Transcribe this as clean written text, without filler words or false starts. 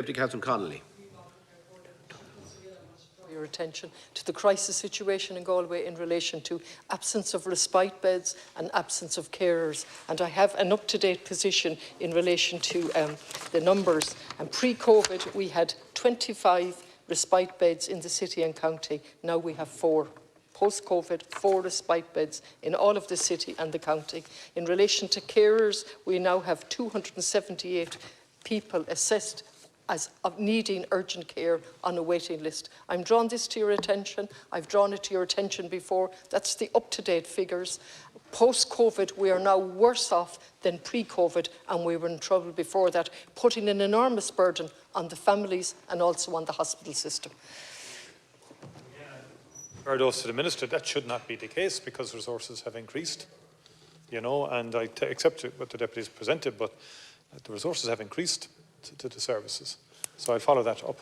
Deputy Councillor Connolly. Your attention to the crisis situation in Galway in relation to absence of respite beds and absence of carers, and I have an up-to-date position in relation to the numbers. And pre-COVID we had 25 respite beds in the city and county. Now we have 4. Post-COVID, 4 respite beds in all of the city and the county. In relation to carers, we now have 278 people assessed as of needing urgent care on a waiting list. I'm drawing this to your attention. I've drawn it to your attention before. That's the up-to-date figures. Post-COVID, we are now worse off than pre-COVID, and we were in trouble before that, putting an enormous burden on the families and also on the hospital system. To the Minister, that should not be the case because resources have increased, you know, and I accept what the Deputy has presented, but the resources have increased to the services. So I'll follow that up.